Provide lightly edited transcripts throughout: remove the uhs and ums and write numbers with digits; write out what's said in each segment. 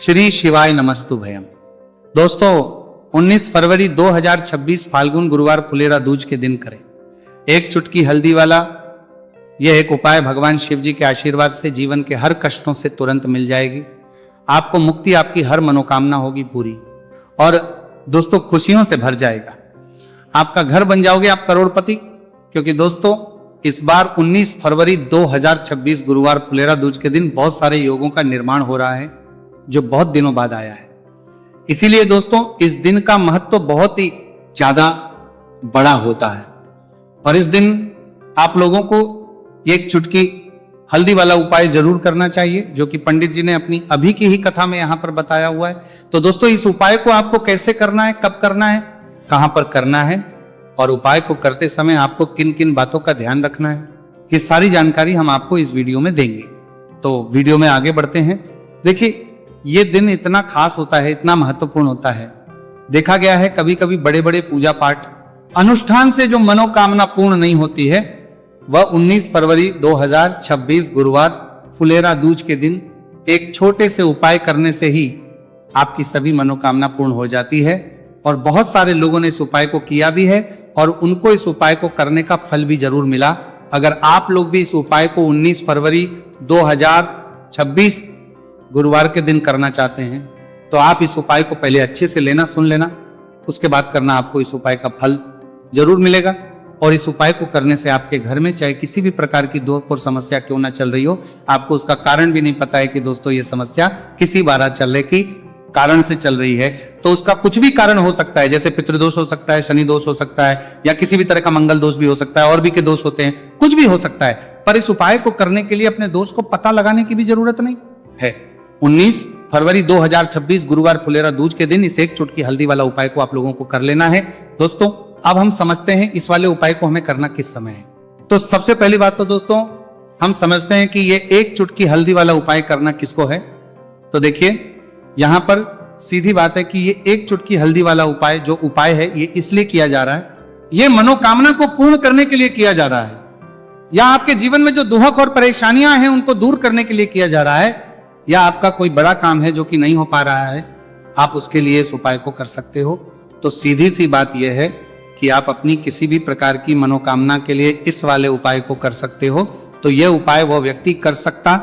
श्री शिवाय नमस्तु भयम। दोस्तों 19 फरवरी 2026 फाल्गुन गुरुवार फुलेरा दूज के दिन करें एक चुटकी हल्दी वाला यह एक उपाय भगवान शिव जी के आशीर्वाद से जीवन के हर कष्टों से तुरंत मिल जाएगी। आपको मुक्ति, आपकी हर मनोकामना होगी पूरी और दोस्तों खुशियों से भर जाएगा। आपका घर बन जाओगे आप करोड़पति, क्योंकि दोस्तों इस बार 19 फरवरी 2026 गुरुवार फुलेरा दूज के दिन बहुत सारे योगों का निर्माण हो रहा है जो बहुत दिनों बाद आया है। इसीलिए दोस्तों इस दिन का महत्व बहुत ही ज्यादा बड़ा होता है और इस दिन आप लोगों को एक चुटकी हल्दी वाला उपाय जरूर करना चाहिए, जो कि पंडित जी ने अपनी अभी की ही कथा में यहां पर बताया हुआ है। तो दोस्तों इस उपाय को आपको कैसे करना है, कब करना है, कहां पर करना है और उपाय को करते समय आपको किन किन बातों का ध्यान रखना है, ये सारी जानकारी हम आपको इस वीडियो में देंगे। तो वीडियो में आगे बढ़ते हैं। देखिए ये दिन इतना खास होता है, इतना महत्वपूर्ण होता है। देखा गया है कभी कभी बड़े बड़े पूजा पाठ अनुष्ठान से जो मनोकामना पूर्ण नहीं होती है वह 19 फरवरी 2026 गुरुवार फुलेरा दूज के दिन एक छोटे से उपाय करने से ही आपकी सभी मनोकामना पूर्ण हो जाती है। और बहुत सारे लोगों ने इस उपाय को किया भी है और उनको इस उपाय को करने का फल भी जरूर मिला। अगर आप लोग भी इस उपाय को 19 फरवरी 2026 गुरुवार के दिन करना चाहते हैं तो आप इस उपाय को पहले अच्छे से लेना, सुन लेना, उसके बाद करना, आपको इस उपाय का फल जरूर मिलेगा। और इस उपाय को करने से आपके घर में चाहे किसी भी प्रकार की दुख और समस्या क्यों ना चल रही हो, आपको उसका कारण भी नहीं पता है कि दोस्तों ये समस्या किसी बारह चलने की कारण से चल रही है, तो उसका कुछ भी कारण हो सकता है। जैसे पितृदोष हो सकता है, शनि दोष हो सकता है, या किसी भी तरह का मंगल दोष भी हो सकता है, और भी के दोष होते हैं, कुछ भी हो सकता है। पर इस उपाय को करने के लिए अपने दोष को पता लगाने की भी जरूरत नहीं है। 19 फरवरी 2026 गुरुवार फुलेरा दूज के दिन इस एक चुटकी हल्दी वाला उपाय को आप लोगों को कर लेना है। दोस्तों अब हम समझते हैं इस वाले उपाय को हमें करना किस समय है। तो सबसे पहली बात तो दोस्तों हम समझते हैं कि ये एक चुटकी हल्दी वाला उपाय करना किसको है। तो देखिए यहां पर सीधी बात है कि ये एक चुटकी हल्दी वाला उपाय जो उपाय है ये इसलिए किया जा रहा है, ये मनोकामना को पूर्ण करने के लिए किया जा रहा है, या आपके जीवन में जो दुख और परेशानियां हैं उनको दूर करने के लिए किया जा रहा है, या आपका कोई बड़ा काम है जो कि नहीं हो पा रहा है, आप उसके लिए इस उपाय को कर सकते हो। तो सीधी सी बात यह है कि आप अपनी किसी भी प्रकार की मनोकामना के लिए इस वाले उपाय को कर सकते हो। तो यह उपाय वह व्यक्ति कर सकता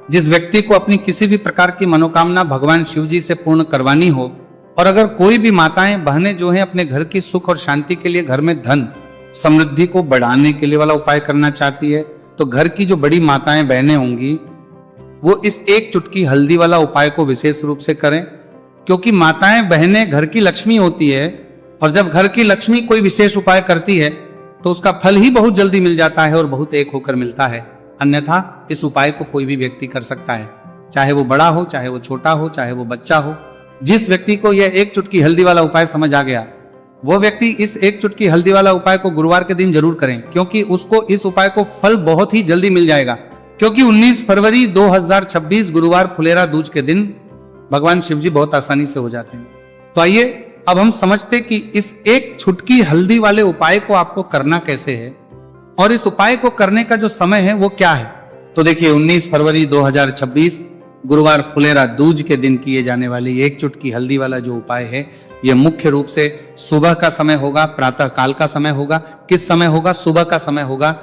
जिस व्यक्ति को अपनी किसी भी प्रकार की मनोकामना भगवान शिव जी से पूर्ण करवानी हो। और अगर कोई भी माताएं बहनें जो हैं अपने घर की सुख और शांति के लिए, घर में धन समृद्धि को बढ़ाने के लिए वाला उपाय करना चाहती है, तो घर की जो बड़ी माताएं बहनें होंगी वो इस एक चुटकी हल्दी वाला उपाय को विशेष रूप से करें, क्योंकि माताएं बहनें घर की लक्ष्मी होती है और जब घर की लक्ष्मी कोई विशेष उपाय करती है तो उसका फल ही बहुत जल्दी मिल जाता है और बहुत एक होकर मिलता है। अन्यथा इस उपाय को कोई भी व्यक्ति कर सकता है, चाहे वो बड़ा हो, चाहे वो छोटा हो, चाहे वो बच्चा हो। जिस व्यक्ति को यह एक चुटकी हल्दी वाला उपाय समझ आ गया वो व्यक्ति इस एक चुटकी हल्दी वाला उपाय को गुरुवार के दिन जरूर करें, क्योंकि उसको इस उपाय को फल बहुत ही जल्दी मिल जाएगा। क्योंकि 19 फरवरी 2026 गुरुवार फुलेरा दूज के दिन भगवान शिव जी बहुत आसानी से हो जाते हैं। तो आइए अब हम समझते कि इस एक चुटकी हल्दी वाले उपाय को आपको करना कैसे है और इस उपाय को करने का जो समय है वो क्या है। तो देखिए 19 फरवरी 2026 गुरुवार फुलेरा दूज के दिन किए जाने वाली एक चुटकी हल्दी वाला जो उपाय है यह मुख्य रूप से सुबह का समय होगा, प्रातः काल का समय होगा। किस समय होगा? सुबह का समय होगा।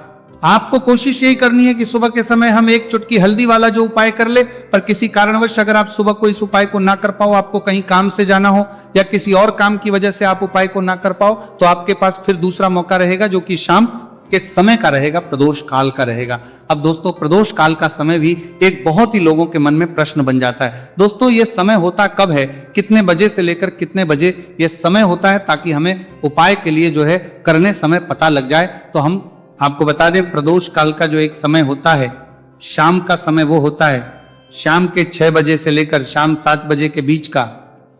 आपको कोशिश यही करनी है कि सुबह के समय हम एक चुटकी हल्दी वाला जो उपाय कर ले, पर किसी कारणवश अगर आप सुबह को इस उपाय को ना कर पाओ, आपको कहीं काम से जाना हो या किसी और काम की वजह से आप उपाय को ना कर पाओ, तो आपके पास फिर दूसरा मौका रहेगा जो कि शाम के समय का रहेगा, प्रदोष काल का रहेगा। अब दोस्तों प्रदोष काल का समय भी एक बहुत ही लोगों के मन में प्रश्न बन जाता है। दोस्तों ये समय होता कब है, कितने बजे से लेकर कितने बजे ये समय होता है, ताकि हमें उपाय के लिए जो है करने समय पता लग जाए। तो हम आपको बता दें प्रदोष काल का जो एक समय होता है, शाम का समय वो होता है शाम के 6 बजे से लेकर शाम 7 बजे के बीच का।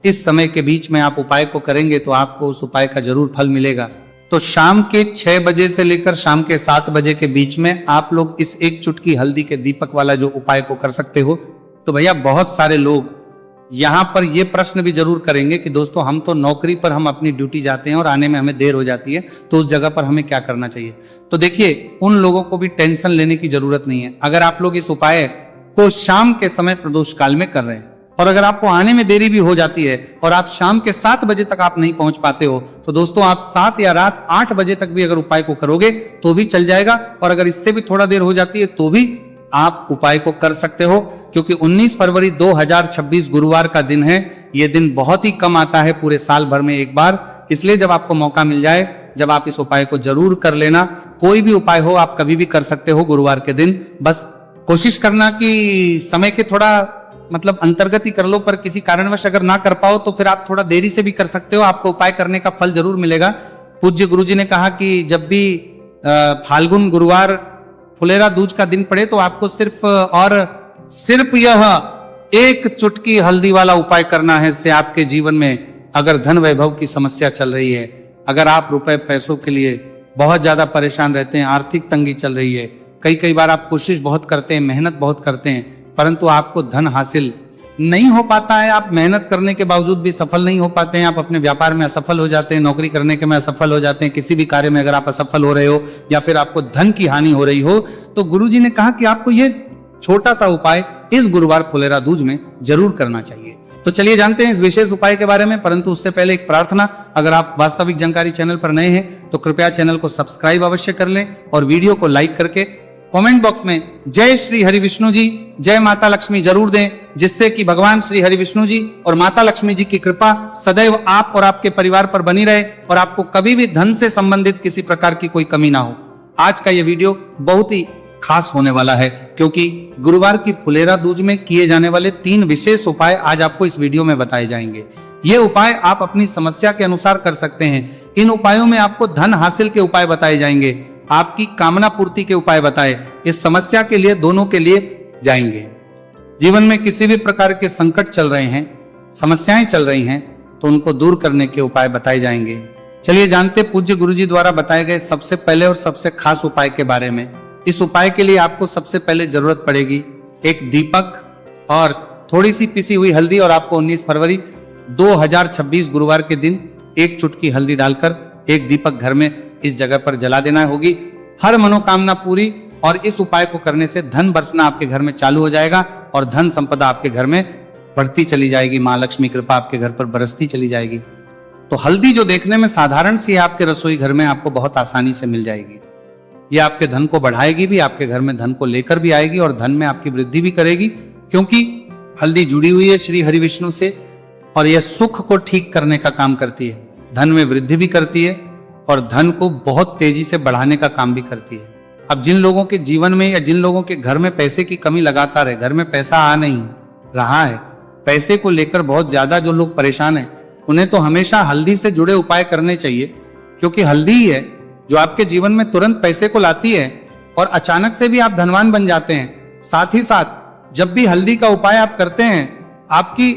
इस समय के बीच में आप उपाय को करेंगे तो आपको उस उपाय का जरूर फल मिलेगा। तो शाम के 6 बजे से लेकर शाम के 7 बजे के बीच में आप लोग इस एक चुटकी हल्दी के दीपक वाला जो उपाय को कर सकते हो। तो भैया बहुत सारे लोग यहां पर ये प्रश्न भी जरूर करेंगे कि दोस्तों हम तो नौकरी पर हम अपनी ड्यूटी जाते हैं और आने में हमें देर हो जाती है, तो उस जगह पर हमें क्या करना चाहिए। तो देखिए उन लोगों को भी टेंशन लेने की जरूरत नहीं है। अगर आप लोग इस उपाय को शाम के समय प्रदोष काल में कर रहे हैं और अगर आपको आने में देरी भी हो जाती है और आप शाम के 7 बजे तक आप नहीं पहुंच पाते हो, तो दोस्तों आप 7 या रात 8 बजे तक भी अगर उपाय को करोगे तो भी चल जाएगा। और अगर इससे भी थोड़ा देर हो जाती है तो भी आप उपाय को कर सकते हो, क्योंकि 19 फरवरी 2026 गुरुवार का दिन है। यह दिन बहुत ही कम आता है पूरे साल भर में एक बार, इसलिए जब आपको मौका मिल जाए, जब आप इस उपाय को जरूर कर लेना। कोई भी उपाय हो आप कभी भी कर सकते हो गुरुवार के दिन, बस कोशिश करना कि समय के थोड़ा मतलब अंतर्गत ही कर लो, पर किसी कारणवश अगर ना कर पाओ तो फिर आप थोड़ा देरी से भी कर सकते हो, आपको उपाय करने का फल जरूर मिलेगा। पूज्य गुरुजी ने कहा कि जब भी फाल्गुन गुरुवार फुलेरा दूज का दिन पड़े तो आपको सिर्फ यह एक चुटकी हल्दी वाला उपाय करना है। इससे आपके जीवन में अगर धन वैभव की समस्या चल रही है, अगर आप रुपए पैसों के लिए बहुत ज्यादा परेशान रहते हैं, आर्थिक तंगी चल रही है, कई बार आप कोशिश बहुत करते हैं, मेहनत बहुत करते हैं, परंतु आपको धन हासिल नहीं हो पाता है, आप मेहनत करने के बावजूद भी सफल नहीं हो पाते हैं, आप अपने व्यापार में असफल हो जाते हैं, नौकरी करने के में असफल हो जाते हैं, किसी भी कार्य में अगर आप असफल हो रहे हो या फिर आपको धन की हानि हो रही हो, तो गुरुजी ने कहा कि आपको ये छोटा सा उपाय इस गुरुवार फुलेरा दूज में जरूर करना चाहिए। तो चलिए जानते हैं इस विशेष उपाय के बारे में, परंतु उससे पहले एक प्रार्थना, अगर आप वास्तविक जानकारी चैनल पर नए हैं तो कृपया चैनल को सब्सक्राइब अवश्य कर लें और वीडियो को लाइक करके कमेंट बॉक्स में जय श्री हरि विष्णु जी, जय माता लक्ष्मी जरूर दें, जिससे कि भगवान श्री हरि विष्णु जी और माता लक्ष्मी जी की कृपा सदैव आप और आपके परिवार पर बनी रहे और आपको कभी भी धन से संबंधित किसी प्रकार की कोई कमी ना हो। आज का यह वीडियो बहुत ही खास होने वाला है, क्योंकि गुरुवार की फुलेरा दूज में किए जाने वाले 3 विशेष उपाय आज आपको इस वीडियो में बताए जाएंगे। ये उपाय आप अपनी समस्या के अनुसार कर सकते हैं। इन उपायों में आपको धन हासिल के उपाय बताए जाएंगे, आपकी कामना पूर्ति के उपाय बताए, इस समस्या के लिए दोनों के लिए जाएंगे। जीवन में किसी भी प्रकार के संकट चल रहे हैं, समस्याएं चल रही हैं, तो उनको दूर करने के उपाय बताए जाएंगे। चलिए जानते पूज्य गुरुजी द्वारा बताए गए सबसे पहले और सबसे खास उपाय के बारे में। इस उपाय के लिए आपको सबसे पहले जरूरत पड़ेगी एक दीपक और थोड़ी सी पिसी हुई हल्दी, और आपको 19 फरवरी 2026 गुरुवार के दिन एक चुटकी हल्दी डालकर एक दीपक घर में इस जगह पर जला देना होगी। हर मनोकामना पूरी, और इस उपाय को करने से धन बरसना आपके घर में चालू हो जाएगा और धन संपदा आपके घर में बढ़ती चली जाएगी, मां लक्ष्मी कृपा आपके घर पर बरसती चली जाएगी। तो हल्दी जो देखने में साधारण सी है, आपके रसोई घर में आपको बहुत आसानी से मिल जाएगी। ये आपके धन को बढ़ाएगी भी, आपके घर में धन को लेकर भी आएगी और धन में आपकी वृद्धि भी करेगी, क्योंकि हल्दी जुड़ी हुई है श्री हरि विष्णु से और यह सुख को ठीक करने का काम करती है, धन में वृद्धि भी करती है और धन को बहुत तेजी से बढ़ाने का काम भी करती है। अब जिन लोगों के जीवन में या जिन लोगों के घर में पैसे की कमी लगातार है, घर में पैसा आ नहीं रहा है, पैसे को लेकर बहुत ज्यादा जो लोग परेशान हैं, उन्हें तो हमेशा हल्दी से जुड़े उपाय करने चाहिए, क्योंकि हल्दी ही है जो आपके जीवन में तुरंत पैसे को लाती है और अचानक से भी आप धनवान बन जाते हैं। साथ ही साथ जब भी हल्दी का उपाय आप करते हैं, आपकी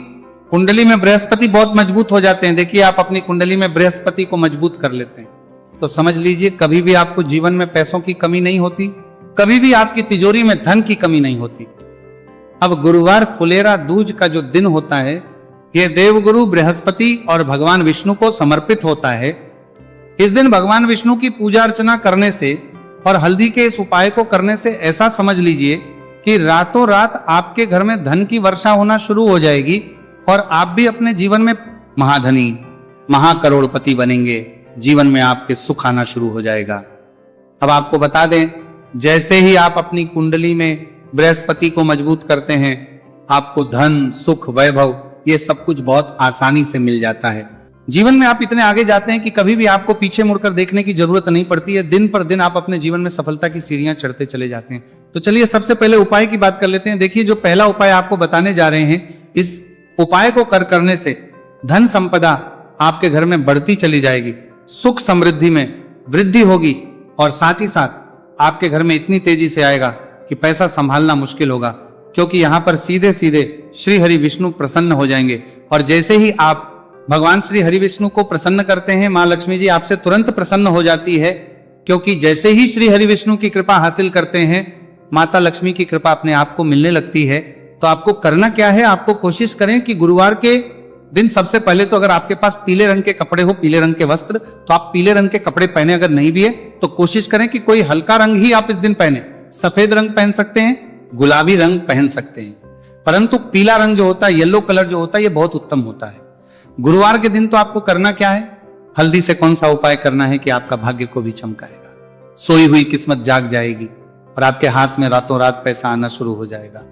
कुंडली में बृहस्पति बहुत मजबूत हो जाते हैं। देखिए आप अपनी कुंडली में बृहस्पति को मजबूत कर लेते हैं तो समझ लीजिए कभी भी आपको जीवन में पैसों की कमी नहीं होती, कभी भी आपकी तिजोरी में धन की कमी नहीं होती। अब गुरुवार फुलेरा दूज का जो दिन होता है, यह देवगुरु बृहस्पति और भगवान विष्णु को समर्पित होता है। इस दिन भगवान विष्णु की पूजा अर्चना करने से और हल्दी के इस उपाय को करने से ऐसा समझ लीजिए कि रातों रात आपके घर में धन की वर्षा होना शुरू हो जाएगी और आप भी अपने जीवन में महाधनी, महाकरोड़पति बनेंगे। जीवन में आपके सुख आना शुरू हो जाएगा। अब आपको बता दें, जैसे ही आप अपनी कुंडली में बृहस्पति को मजबूत करते हैं, आपको धन, सुख, वैभव ये सब कुछ बहुत आसानी से मिल जाता है। जीवन में आप इतने आगे जाते हैं कि कभी भी आपको पीछे मुड़कर देखने की जरूरत नहीं पड़ती है। दिन पर दिन आप अपने जीवन में सफलता की सीढ़ियां चढ़ते चले जाते हैं। तो चलिए सबसे पहले उपाय की बात कर लेते हैं। देखिए जो पहला उपाय आपको बताने जा रहे हैं, इस उपाय को करने से धन संपदा आपके घर में बढ़ती चली जाएगी, सुख समृद्धि में वृद्धि होगी और साथ ही साथ आपके घर में इतनी तेजी से आएगा कि पैसा संभालना मुश्किल होगा, क्योंकि यहां पर सीधे सीधे श्री हरि विष्णु प्रसन्न हो जाएंगे। और जैसे ही आप भगवान श्री हरि विष्णु को प्रसन्न करते हैं, मां लक्ष्मी जी आपसे तुरंत प्रसन्न हो जाती है, क्योंकि जैसे ही श्री हरि विष्णु की कृपा हासिल करते हैं, माता लक्ष्मी की कृपा अपने आप को मिलने लगती है। तो आपको करना क्या है, आपको कोशिश करें कि गुरुवार के दिन सबसे पहले तो अगर आपके पास पीले रंग के कपड़े हो, पीले रंग के वस्त्र, तो आप पीले रंग के कपड़े पहने। अगर नहीं भी है तो कोशिश करें कि कोई हल्का रंग ही आप इस दिन पहने। सफेद रंग पहन सकते हैं, गुलाबी रंग पहन सकते हैं, परंतु पीला रंग जो होता है, येलो कलर जो होता है, ये बहुत उत्तम होता है। गुरुवार के दिन तो आपको करना क्या है, हल्दी से कौन सा उपाय करना है कि आपका भाग्य को भी चमकाएगा, सोई हुई किस्मत जाग जाएगी और आपके हाथ में रातों रात पैसा आना शुरू हो जाएगा।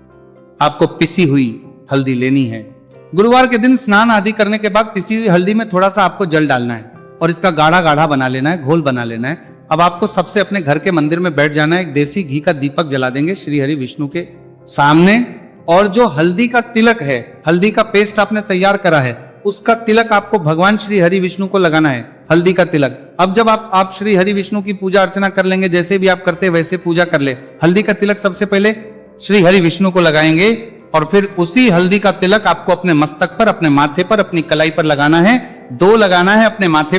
आपको पिसी हुई हल्दी लेनी है। गुरुवार के दिन स्नान आदि करने के बाद पिसी हुई हल्दी में थोड़ा सा आपको जल डालना है और इसका गाढ़ा गाढ़ा बना लेना है, घोल बना लेना है। अब आपको सबसे अपने घर के मंदिर में बैठ जाना है, एक देसी घी का दीपक जला देंगे श्री हरि विष्णु के सामने, और जो हल्दी का तिलक है, हल्दी का पेस्ट आपने तैयार करा है, उसका तिलक आपको भगवान श्री हरि विष्णु को लगाना है, हल्दी का तिलक। अब जब आप श्री हरि विष्णु की पूजा अर्चना कर लेंगे, जैसे भी आप करते वैसे पूजा कर ले, हल्दी का तिलक सबसे पहले श्री हरि विष्णु को लगाएंगे और फिर उसी हल्दी का तिलक आपको अपने मस्तक पर, अपने माथे पर, अपनी कलाई पर लगाना है, 2 लगाना है अपने माथे पर।